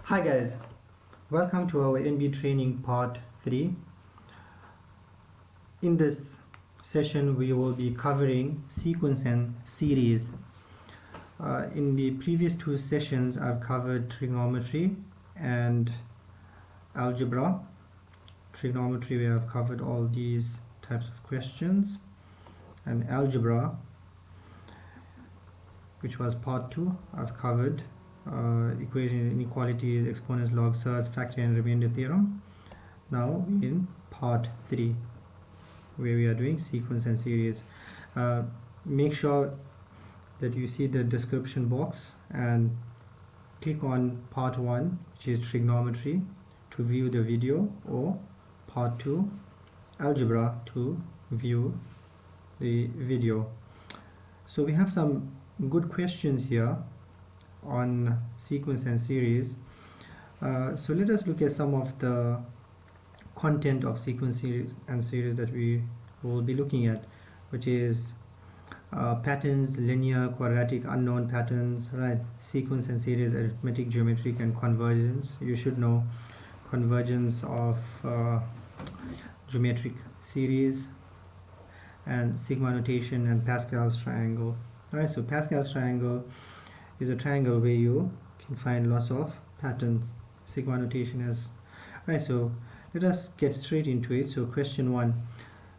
Hi guys, welcome to our NB training part 3. In this session we will be covering sequence and series. In the previous two sessions I've covered trigonometry and algebra. Trigonometry we have covered all these types of questions, and algebra, which was part 2, I've covered equation, inequalities, exponents, log, surds, factor and remainder theorem. Now in part 3 where we are doing sequence and series. Make sure that you see the description box and click on part 1, which is trigonometry, to view the video, or part 2, algebra, to view the video. So we have some good questions here on sequence and series. So let us look at some of the content of sequence and series that we will be looking at, which is patterns, linear, quadratic, unknown patterns, right? Sequence and series, arithmetic, geometric, and convergence. You should know convergence of geometric series, and sigma notation, and Pascal's triangle. Alright, so Pascal's triangle is a triangle where you can find lots of patterns. Sigma notation is right. So let us get straight into it. So question 1,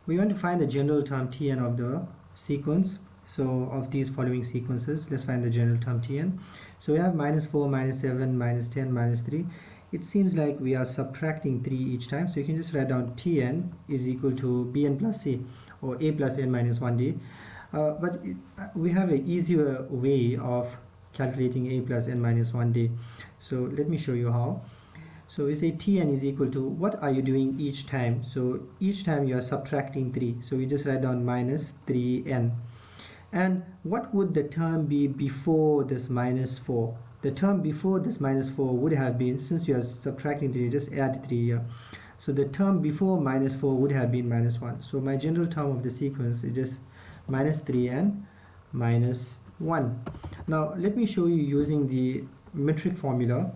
we want to find the general term Tn of the sequence. So of these following sequences, let's find the general term Tn. So we have -4, -7, -10, -3. It seems like we are subtracting 3 each time, so you can just write down Tn is equal to Bn plus C, or A plus N minus 1D. But we have an easier way of calculating A plus N minus 1D. So let me show you how. So we say Tn is equal to, what are you doing each time? So each time you are subtracting 3. So we just write down minus 3n. And what would the term be before this -4? The term before this -4 would have been, since you are subtracting 3, just add 3 here. So the term before -4 would have been -1. So my general term of the sequence is just minus 3n minus 1. Now let me show you using the metric formula.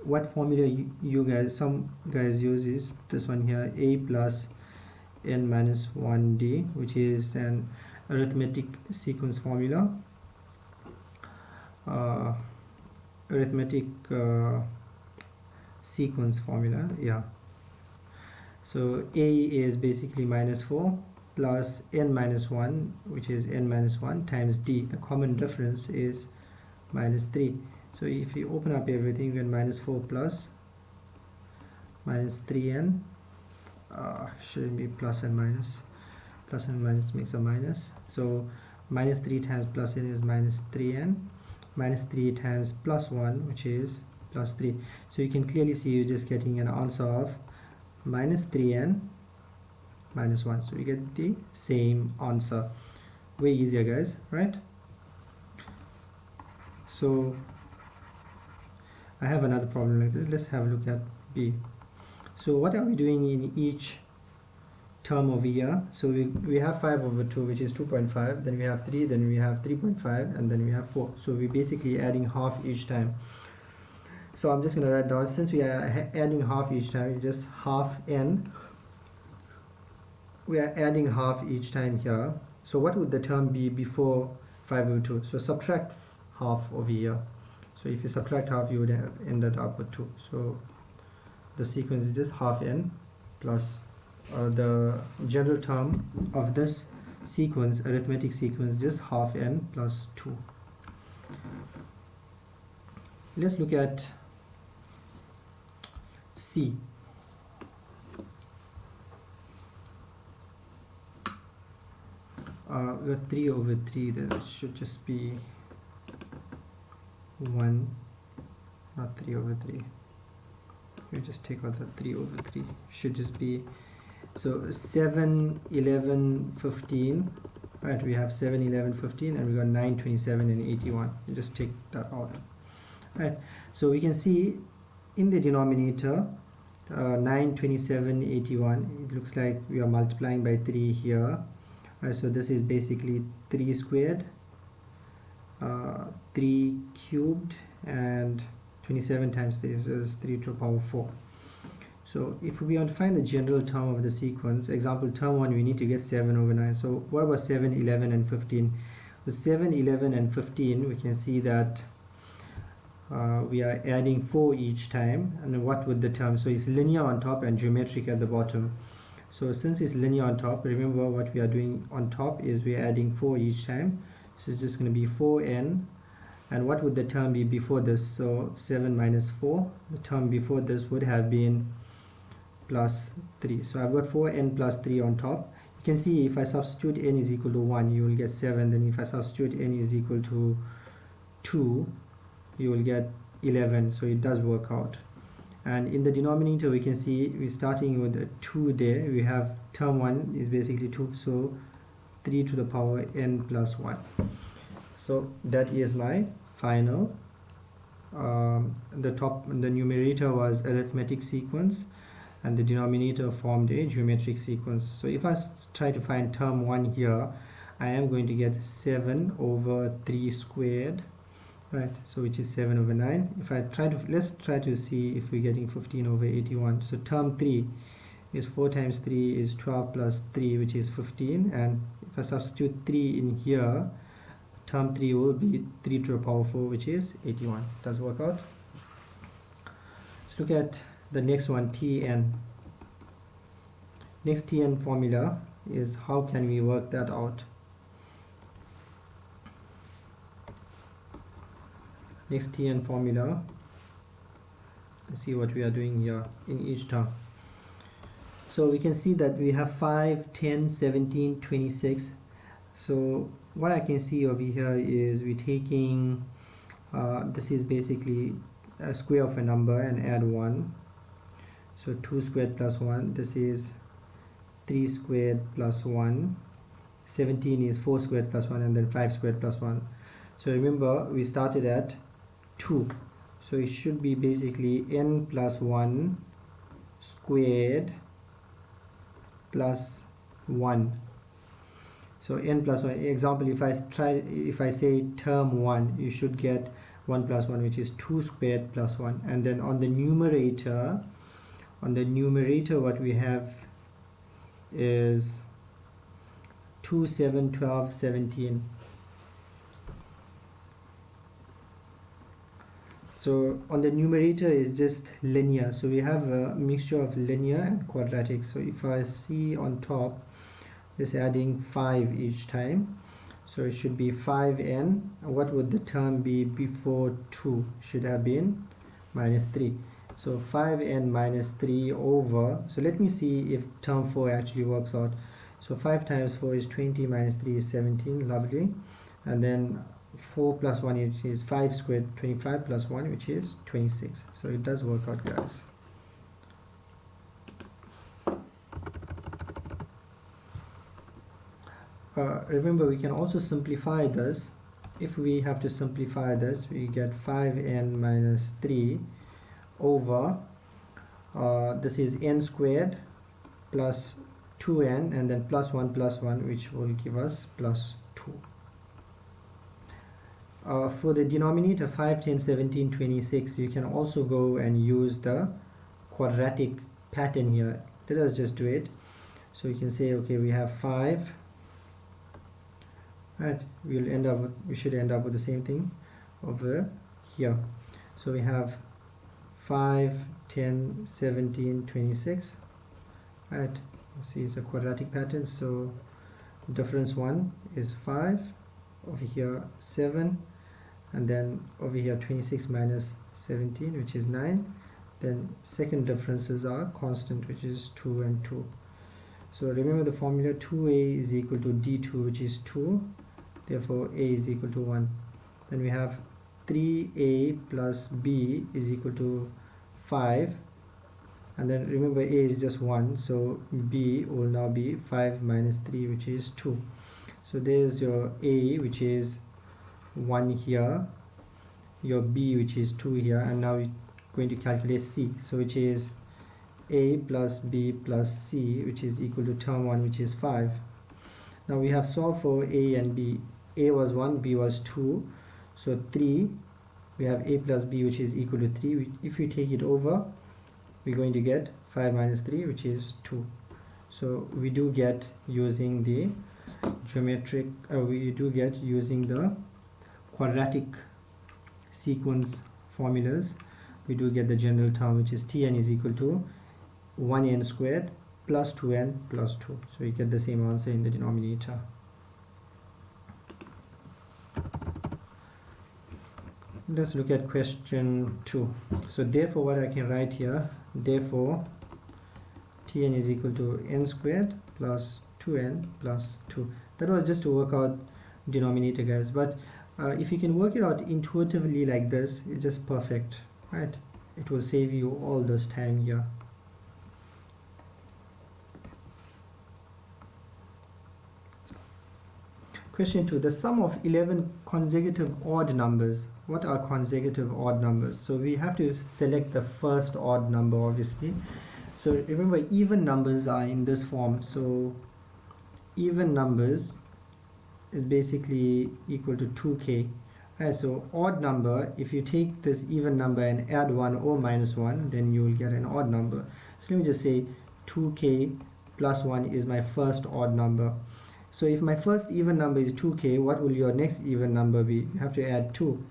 What formula some guys use is this one here, A plus N minus 1D, which is an arithmetic sequence formula. Sequence formula, yeah. So A is basically -4 plus N minus 1, which is N minus 1, times D. The common difference is -3. So if you open up everything, you get -4 plus minus 3n. Shouldn't be plus and minus. Plus and minus makes a minus. So -3 times plus n is -3n. -3 times plus 1, which is +3. So you can clearly see you're just getting an answer of -3n minus 1. So you get the same answer. Way easier, guys, right? So I have another problem like this. Let's have a look at B. So what are we doing in each term over here? So we have 5/2, which is 2.5, then we have 3, then we have 3.5, and then we have 4. So we're basically adding half each time. So I'm just going to write down, since we are adding half each time, it's just half n. We are adding half each time here. So what would the term be before 5/2? So subtract half over here. So if you subtract half, you would have ended up with 2. So the sequence is just half n plus the general term of this sequence, arithmetic sequence, just half n plus 2. Let's look at C. We got 3/3, that should just be 1, not 3/3. You just take out the 3/3, should just be, so 7, 11, 15, right? We have 7, 11, 15, and we got 9, 27, and 81. You just take that out, right? So we can see in the denominator 9, 27, 81, it looks like we are multiplying by 3 here, right? So this is basically 3 squared, 3 cubed, and 27 times 3 is 3 to the power 4. So if we want to find the general term of the sequence, example term 1, we need to get 7 over 9. So what about 7, 11 and 15? With 7, 11 and 15, we can see that we are adding 4 each time. And what would the term? So it's linear on top and geometric at the bottom. So since it's linear on top, remember what we are doing on top is we are adding 4 each time. So it's just going to be 4n. And what would the term be before this? So 7 minus 4. The term before this would have been plus 3. So I've got 4n plus 3 on top. You can see if I substitute n is equal to 1, you will get 7. Then if I substitute n is equal to 2, you will get 11. So it does work out. And in the denominator, we can see we're starting with a 2 there. We have term 1 is basically 2. So 3 to the power n plus 1. So that is my final. The numerator was arithmetic sequence, and the denominator formed a geometric sequence. So if I try to find term 1 here, I am going to get 7 over 3 squared, right? So which is 7 over 9. If I try to, let's try to see if we're getting 15 over 81. So term 3 is 4 times 3 is 12 plus 3, which is 15. And if I substitute 3 in here, term 3 will be 3 to the power 4, which is 81. Does work out. Let's look at the next one, Tn. Next Tn formula is how can we work that out? Next Tn formula, let's see what we are doing here in each term. So we can see that we have 5, 10, 17, 26. So what I can see over here is we're taking, this is basically a square of a number and add 1. So 2 squared plus 1, this is 3 squared plus 1. 17 is 4 squared plus 1, and then 5 squared plus 1. So remember, we started at 2. So it should be basically n plus 1 squared plus 1. So n plus 1, example, if I say term 1, you should get 1 plus 1, which is 2 squared plus 1. And then on the numerator, what we have is 2, 7, 12, 17. So on the numerator is just linear. So we have a mixture of linear and quadratic. So if I see on top, just adding 5 each time. So it should be 5n. What would the term be before 2? Should have been minus 3. So 5n minus 3 over, so let me see if term 4 actually works out. So 5 times 4 is 20, minus 3 is 17, lovely. And then 4 plus 1, which is 5 squared, 25 plus 1, which is 26. So it does work out, guys. Remember, we can also simplify this. If we have to simplify this, we get 5n minus 3 over, this is n squared plus 2n, and then plus 1, which will give us plus 2. For the denominator 5, 10, 17, 26, you can also go and use the quadratic pattern here. Let us just do it. So you can say, okay, we have 5, right? We should end up with the same thing over here. So we have 5, 10, 17, 26, right? See, it's a quadratic pattern. So difference 1 is 5, over here 7, and then over here 26 minus 17, which is 9. Then second differences are constant, which is 2 and 2. So remember the formula, 2a is equal to d2, which is 2. Therefore a is equal to 1. Then we have 3a plus b is equal to 5. And then remember a is just 1, so b will now be 5 minus 3, which is 2. So there's your a, which is 1 here, your b, which is 2 here, and now we're going to calculate c, so which is a plus b plus c, which is equal to term 1, which is 5. Now we have solved for a and b. A was 1, b was 2, so 3, we have a plus b, which is equal to 3. If we take it over, we're going to get 5 minus 3, which is 2. So we do get using the geometric, we do get using the quadratic sequence formulas, we do get the general term, which is Tn is equal to 1n squared plus 2n plus 2. So you get the same answer in the denominator. Let's look at question 2. So therefore, what I can write here, therefore Tn is equal to n squared plus 2n plus 2. That was just to work out denominator, guys, but if you can work it out intuitively like this, it's just perfect, right? It will save you all this time here. Question 2. The sum of 11 consecutive odd numbers. What are consecutive odd numbers? So we have to select the first odd number, obviously. So remember, even numbers are in this form. So even numbers is basically equal to 2k. Right, so odd number, if you take this even number and add 1 or minus 1, then you will get an odd number. So let me just say 2k plus 1 is my first odd number. So if my first even number is 2k, what will your next even number be? You have to add 2.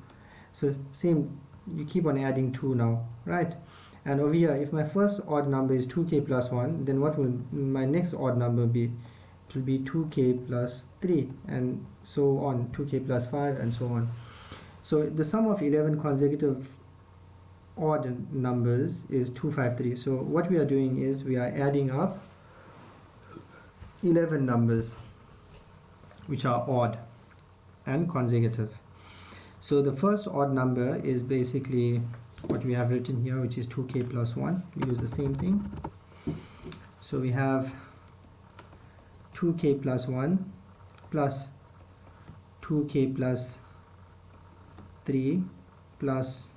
So same, you keep on adding 2 now, right? And over here, if my first odd number is 2k plus 1, then what will my next odd number be? It will be 2k plus 3, and so on, 2k plus 5, and so on. So the sum of 11 consecutive odd numbers is 253. So what we are doing is we are adding up 11 numbers which are odd and consecutive. So the first odd number is basically what we have written here, which is 2k plus 1. We use the same thing. So we have 2k plus 1 plus 2k plus 3 plus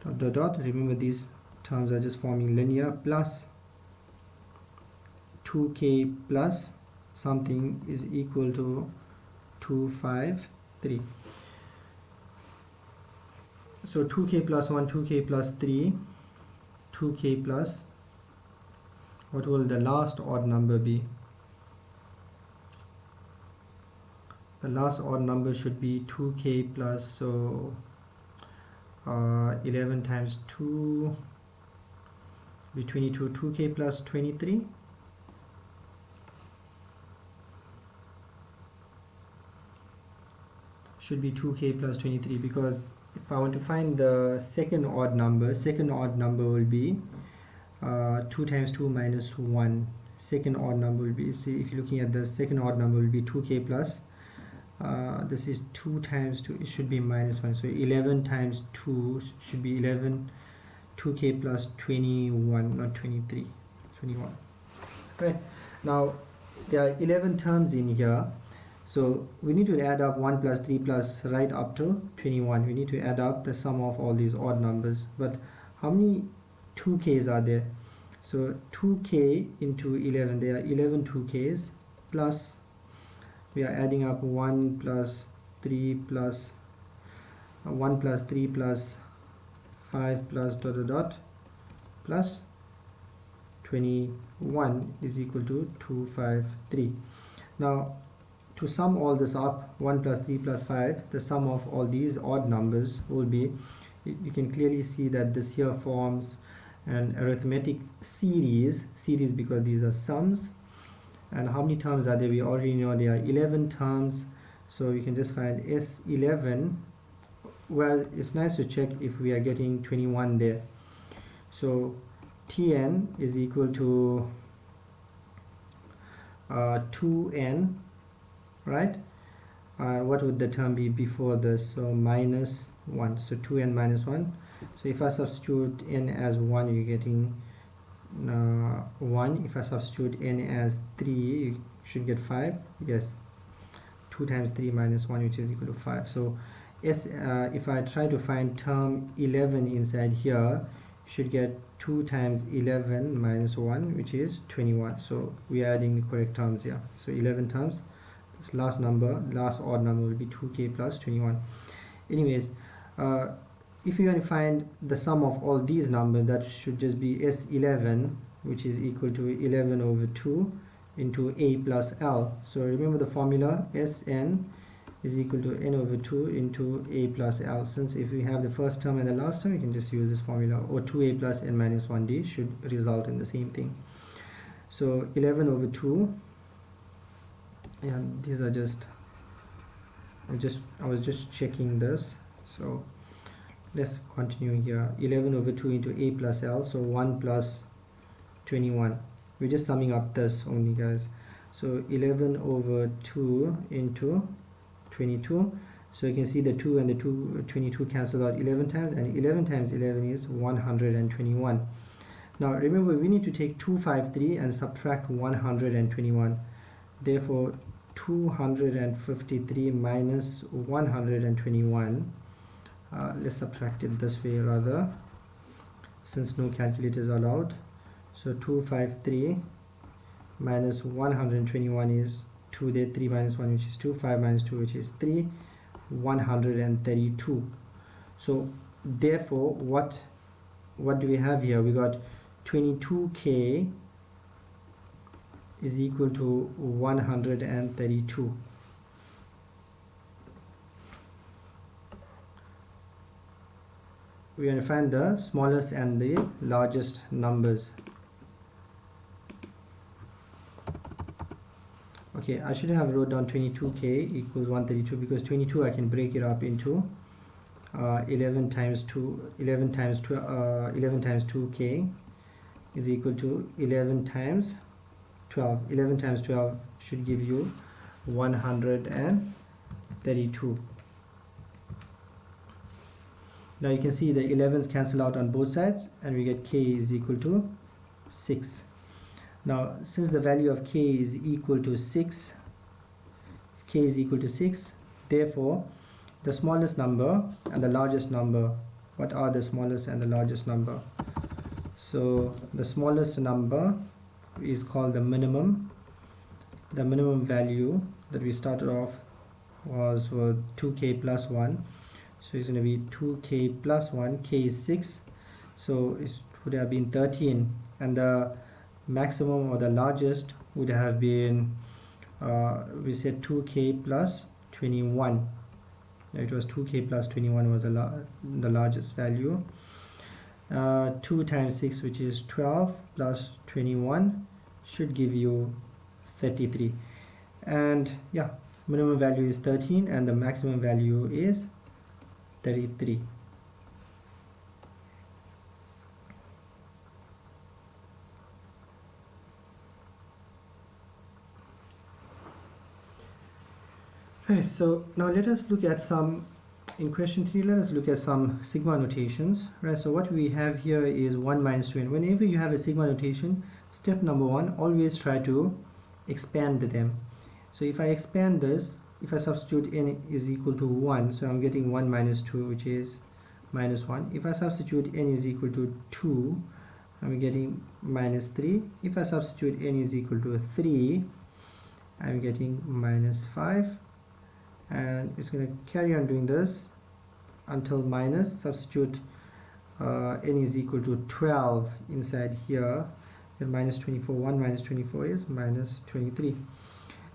dot dot dot. Remember, these terms are just forming linear, plus 2k plus something is equal to 253. So 2k plus 1, 2k plus 3, 2k plus, what will the last odd number be? The last odd number should be 2k plus, so 11 times 2 be 22, 2k plus 23. Should be 2k plus 23, because if I want to find the second odd number will be 2 times 2 minus 1. Second odd number will be, see, if you're looking at the second odd number, will be 2k plus, this is 2 times 2, it should be minus 1. So 11 times 2 should be 11, 2k plus 21, not 23, 21. Right, now there are 11 terms in here. So we need to add up 1 plus 3 plus right up to 21. We need to add up the sum of all these odd numbers. But how many 2k's are there? So 2k into 11, there are 11 2k's, plus we are adding up 1 plus 3 plus 1 plus 3 plus 5 plus dot dot dot plus 21 is equal to 253. Now to sum all this up, 1 plus 3 plus 5, the sum of all these odd numbers will be, you can clearly see that this here forms an arithmetic series because these are sums. And how many terms are there? We already know there are 11 terms, so you can just find S11. Well, it's nice to check if we are getting 21 there. So Tn is equal to 2n, right? What would the term be before this? So minus 1, so 2n minus 1. So if I substitute n as 1, you're getting 1. If I substitute n as 3, you should get 5. Yes, 2 times 3 minus 1, which is equal to 5. So if I try to find term 11 inside here, you should get 2 times 11 minus 1, which is 21. So we are adding the correct terms here. So 11 terms. This last odd number will be 2k plus 21. Anyways, If you want to find the sum of all these numbers, that should just be S11, which is equal to 11 over 2 into A plus L. So remember the formula, Sn is equal to n over 2 into A plus L. Since if we have the first term and the last term, you can just use this formula, or 2A plus n minus 1d should result in the same thing. So 11 over 2, and these are just, I was just checking this. So let's continue here. 11 over 2 into A plus L, so 1 plus 21. We're just summing up this only, guys. So 11 over 2 into 22. So you can see the 2 and the 22 cancel out 11 times, and 11 times 11 is 121. Now remember, we need to take 253 and subtract 121. Therefore 253 minus 121, let's subtract it this way rather, since no calculator is allowed. So 253 minus 121 is 2, there 3 minus 1, which is 2, 5 minus 2, which is 3, 132. So therefore what do we have here? We got 22k is equal to 132. We are going to find the smallest and the largest numbers. Okay, I should have wrote down 22k equals 132, because 22 I can break it up into 11 times 2k is equal to 11 times 12. 11 times 12 should give you 132. Now you can see the 11s cancel out on both sides, and we get k is equal to 6. Now since the value of k is equal to 6, therefore the smallest number and the largest number, what are the smallest and the largest number? So the smallest number is called the minimum. The minimum value that we started off was 2k plus 1, so it's going to be 2k plus 1. K is 6, so it would have been 13, and the maximum or the largest would have been we said 2k plus 21. It was 2k plus 21 was the largest value. 2 times 6, which is 12, plus 21 should give you 33. And yeah, minimum value is 13 and the maximum value is 33. Right, so now let us look at some, in question 3, let us look at some sigma notations. Right, so what we have here is 1 minus 2, and whenever you have a sigma notation, step number 1, always try to expand them. So if I expand this, if I substitute n is equal to 1, so I'm getting 1 minus 2, which is minus 1. If I substitute n is equal to 2, I'm getting minus 3. If I substitute n is equal to 3, I'm getting minus 5. And it's going to carry on doing this until minus, substitute n is equal to 12 inside here, then minus 24. 1 minus 24 is minus 23.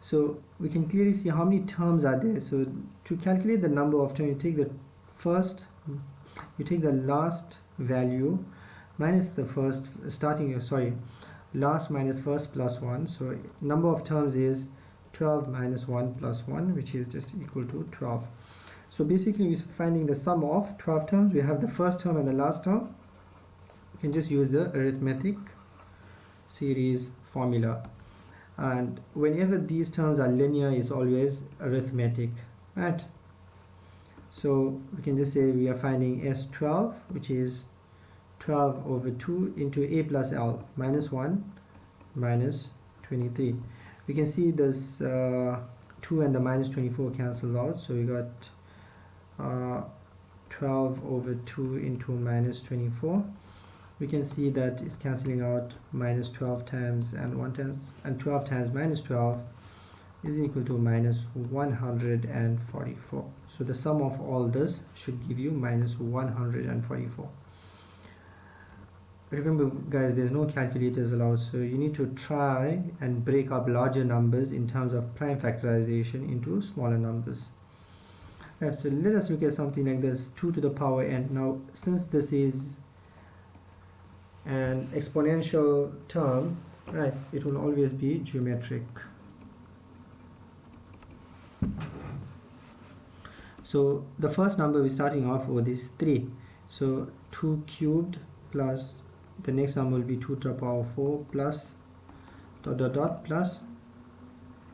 So we can clearly see how many terms are there. So to calculate the number of terms, you take the first, you take the last value minus the first last minus first plus 1. So number of terms is 12 minus 1 plus 1, which is just equal to 12. So basically we're finding the sum of 12 terms. We have the first term and the last term. You can just use the arithmetic series formula, and whenever these terms are linear, is always arithmetic, right? So we can just say we are finding S12, which is 12 over 2 into A plus L, minus 1 minus 23. We can see this 2 and the minus 24 cancels out, so we got 12 over 2 into minus 24. We can see that it's cancelling out minus 12 times and 1 times, and 12 times minus 12 is equal to minus 144. So the sum of all this should give you minus 144. Remember guys, there's no calculators allowed, so you need to try and break up larger numbers in terms of prime factorization into smaller numbers. Right, so let us look at something like this, 2 to the power n. Now since this is an exponential term, right, it will always be geometric. So the first number we're starting off with is 3. So 2 cubed plus the next number will be 2 to the power 4 plus dot dot dot plus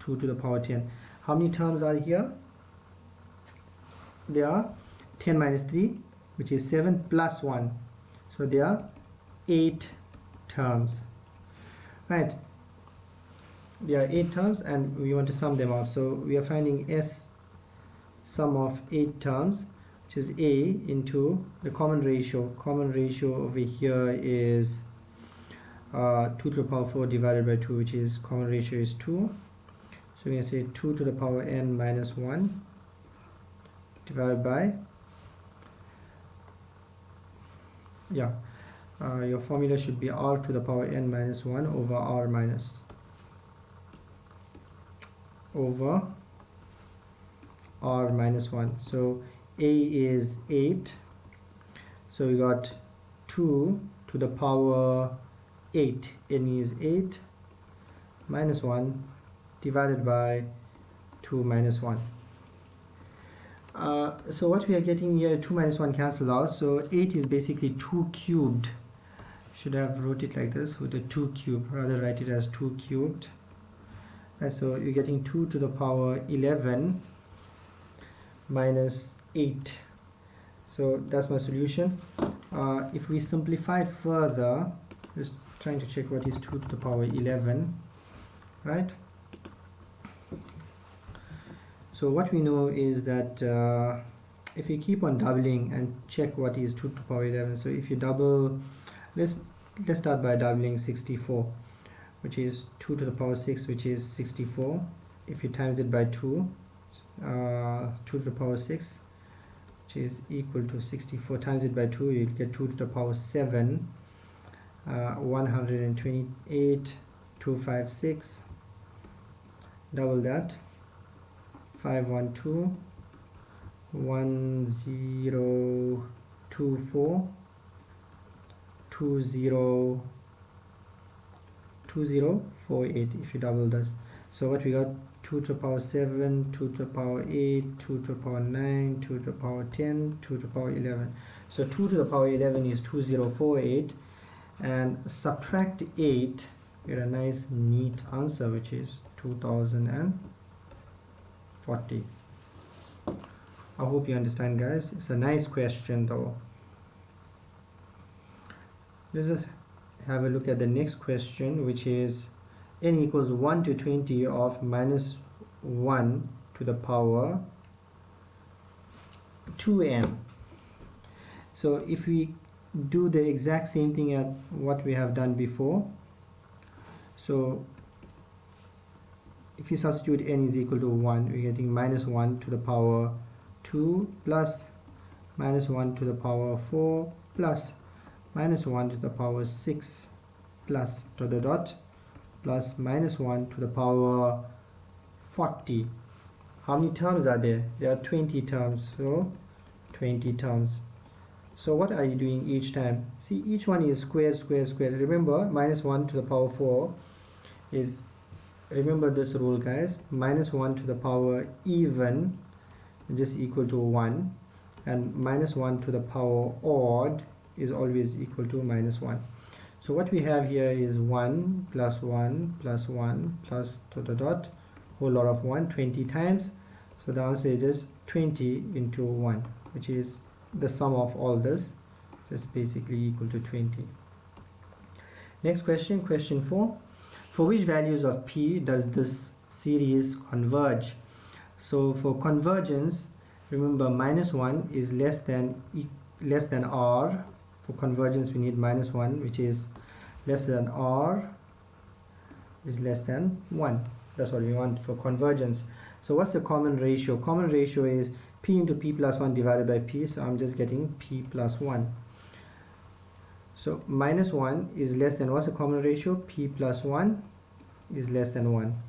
2 to the power 10. How many terms are here? There are 10 minus 3, which is 7 plus 1. So there are 8 terms. Right. There are 8 terms and we want to sum them up. So we are finding S sum of 8 terms, which is A into the common ratio. Common ratio over here is 2 to the power 4 divided by 2, which is common ratio is 2. So we can say 2 to the power n minus 1 divided by, your formula should be r to the power n minus 1 over r minus over r minus 1. So A is 8, so we got 2 to the power 8, n is 8 minus 1 divided by 2 minus 1. So what we are getting here, 2 minus 1 cancel out, so 8 is basically 2 cubed. Should have wrote it like this with the 2 cubed, rather write it as 2 cubed. Right, so you're getting 2 to the power 11 minus 8. So that's my solution. If we simplify further, just trying to check what is 2 to the power 11, right? So what we know is that if you keep on doubling and check what is 2 to the power 11, so if you double, let's start by doubling 64, which is 2 to the power 6, which is 64. If you times it by 2, 2 to the power 6, which is equal to 64, times it by 2, you'll get 2 to the power 7, 128, 256, double that, 512, 1024, 2048 if you double this. So what we got, 2 to the power 7, 2 to the power 8, 2 to the power 9, 2 to the power 10, 2 to the power 11. So 2 to the power 11 is 2048, and subtract 8, you get a nice neat answer, which is 2040. I hope you understand, guys. It's a nice question though. Let's just have a look at the next question, which is n equals 1 to 20 of minus 1 to the power 2m. So if we do the exact same thing at what we have done before, so if you substitute n is equal to 1, we're getting minus 1 to the power 2 plus minus 1 to the power 4 plus minus 1 to the power 6 plus dot dot dot plus minus 1 to the power 40. How many terms are there? There are 20 terms, so 20 terms. So what are you doing each time? See, each one is square, square, square. Remember, minus 1 to the power 4 is, remember this rule, guys, minus 1 to the power even is just equal to 1, and minus 1 to the power odd is always equal to minus 1. So what we have here is 1 plus 1 plus 1 plus dot dot dot, whole lot of 1, 20 times. So the answer is just 20 into 1, which is the sum of all this, is basically equal to 20. Next question, question 4. For which values of p does this series converge? So for convergence, remember minus 1 is less than r. For convergence we need minus 1, which is less than r is less than 1. That's what we want for convergence. So what's the common ratio? Common ratio is p into p plus 1 divided by p, so I'm just getting p plus 1. So minus 1 is less than, what's the common ratio? P plus 1 is less than 1.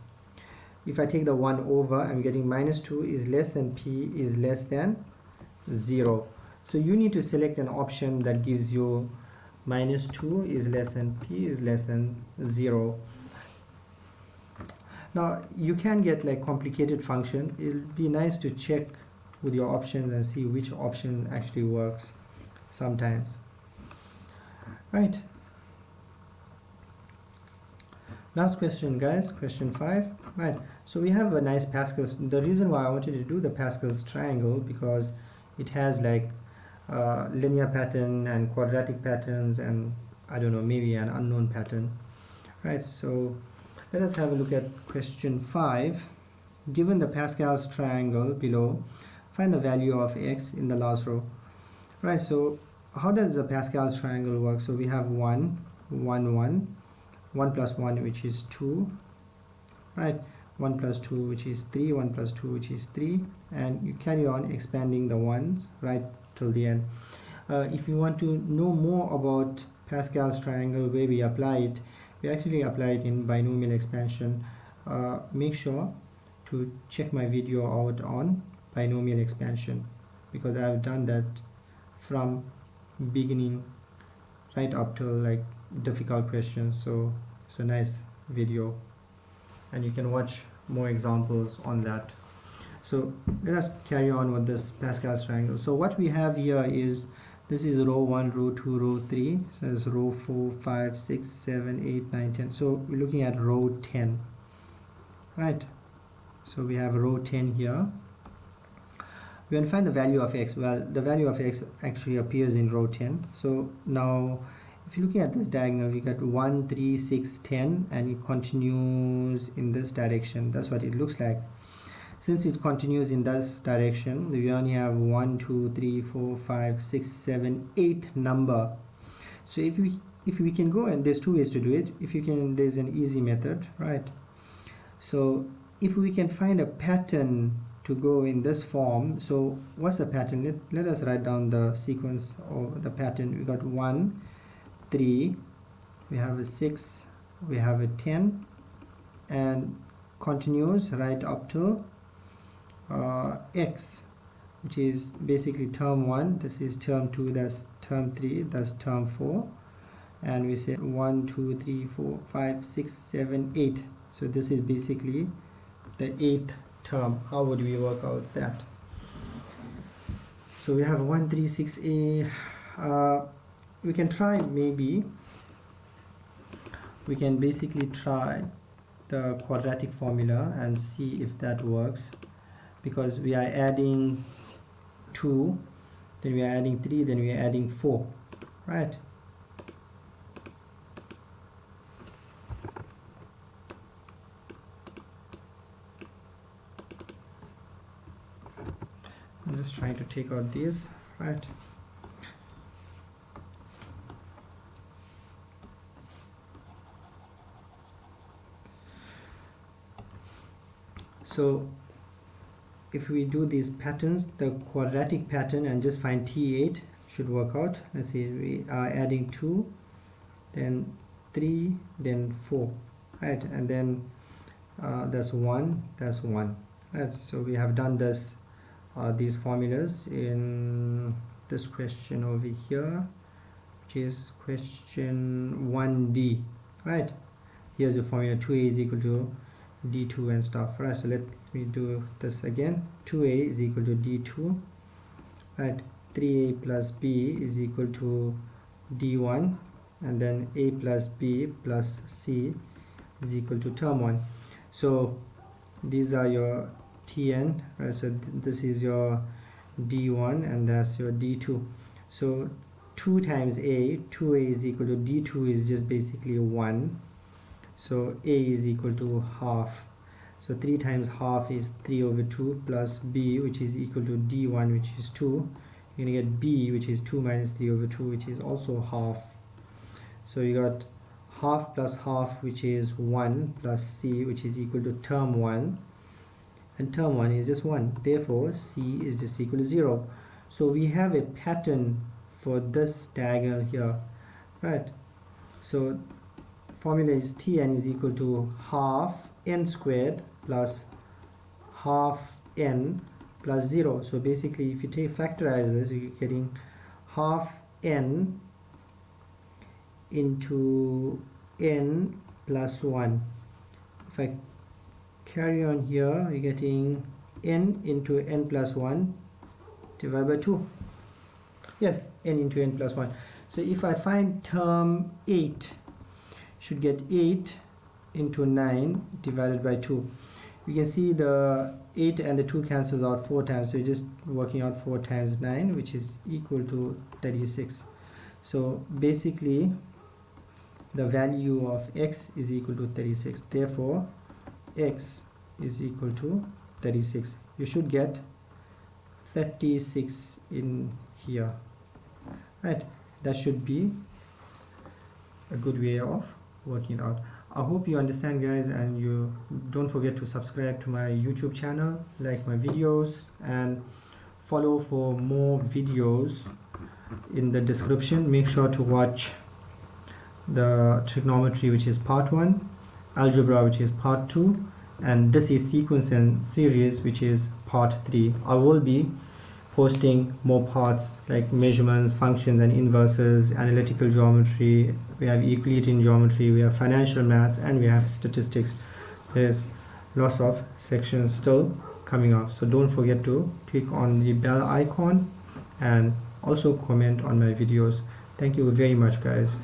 If I take the 1 over, I'm getting minus 2 is less than p is less than 0. So you need to select an option that gives you minus 2 is less than p is less than 0. Now you can get like complicated function. It'll be nice to check with your options and see which option actually works sometimes. Right. Last question, guys, question 5. Right, so we have a nice Pascal's. The reason why I wanted to do the Pascal's triangle, because it has like linear pattern and quadratic patterns and I don't know, maybe an unknown pattern. Right, so let us have a look at question 5. Given the Pascal's triangle below, find the value of x in the last row. Right, so how does the Pascal's triangle work? So we have 1, 1, 1, 1 plus 1, which is 2, right? 1 plus 2, which is 3, 1 plus 2, which is 3, and you carry on expanding the ones right till the end. If you want to know more about Pascal's triangle, where we apply it, we actually apply it in binomial expansion. Make sure to check my video out on binomial expansion, because I have done that from beginning right up till like difficult questions. So it's a nice video and you can watch more examples on that. So let us carry on with this Pascal's triangle. So what we have here is, this is row 1, row 2, row 3, so it's row 4, 5, 6, 7, 8, 9, 10. So we're looking at row 10, right? So we have row 10 here. We can find the value of x. Well, the value of x actually appears in row 10. So now if you're looking at this diagonal, you got 1, 3, 6, 10, and it continues in this direction. That's what it looks like. Since it continues in this direction, we only have 1, 2, 3, 4, 5, 6, 7, 8 number. So if we can go, and there's two ways to do it. If you can, there's an easy method, right? So if we can find a pattern to go in this form, so what's the pattern? Let us write down the sequence of the pattern. We got 1, 3, we have a 6, we have a 10, and continues right up to x, which is basically term 1, this is term 2, that's term 3, that's term 4, and we say 1, 2, 3, 4, 5, 6, 7, 8. So this is basically the 8th term. How would we work out that? So we have 1, 3, 6, 8. We can try, maybe we can basically try the quadratic formula and see if that works, because we are adding 2, then we are adding 3, then we are adding 4, right? I'm just trying to take out these, right? So if we do these patterns, the quadratic pattern, and just find T8 should work out. Let's see, we are adding 2, then 3, then 4, right? And then that's 1, that's 1, right? So we have done this these formulas in this question over here, which is question 1D, right? Here's the formula: 2a is equal to d2 and stuff, right? So let me do this again. 2a is equal to d2, right? 3a plus b is equal to d1, and then a plus b plus c is equal to term 1. So these are your Tn, right? So this is your d1 and that's your d2. So 2 times a, 2a is equal to d2 is just basically 1. So a is equal to half. So 3 times half is 3 over 2 plus b, which is equal to d1, which is 2. You're going to get b, which is 2 minus 3 over 2, which is also half. So you got half plus half, which is 1, plus c, which is equal to term 1, and term 1 is just 1. Therefore, c is just equal to 0. So we have a pattern for this diagonal here, right? So formula is Tn is equal to half n squared plus half n plus 0. So basically, if you factorize this, you're getting half n into n plus 1. If I carry on here, you're getting n into n plus 1 divided by 2. Yes, n into n plus 1. So if I find term 8, should get 8 into 9 divided by 2. You can see the 8 and the 2 cancels out 4 times. So you're just working out 4 times 9, which is equal to 36. So basically, the value of x is equal to 36. Therefore, x is equal to 36. You should get 36 in here, right? That should be a good way of working out. I hope you understand, guys, and you don't forget to subscribe to my YouTube channel, like my videos, and follow for more videos in the description. Make sure to watch the trigonometry, which is part 1, algebra, which is part 2, and this is sequence and series, which is part 3. I will be posting more parts like measurements, functions and inverses, analytical geometry, we have Euclidean geometry, we have financial maths, and we have statistics. There's lots of sections still coming up, so don't forget to click on the bell icon and also comment on my videos. Thank you very much, guys.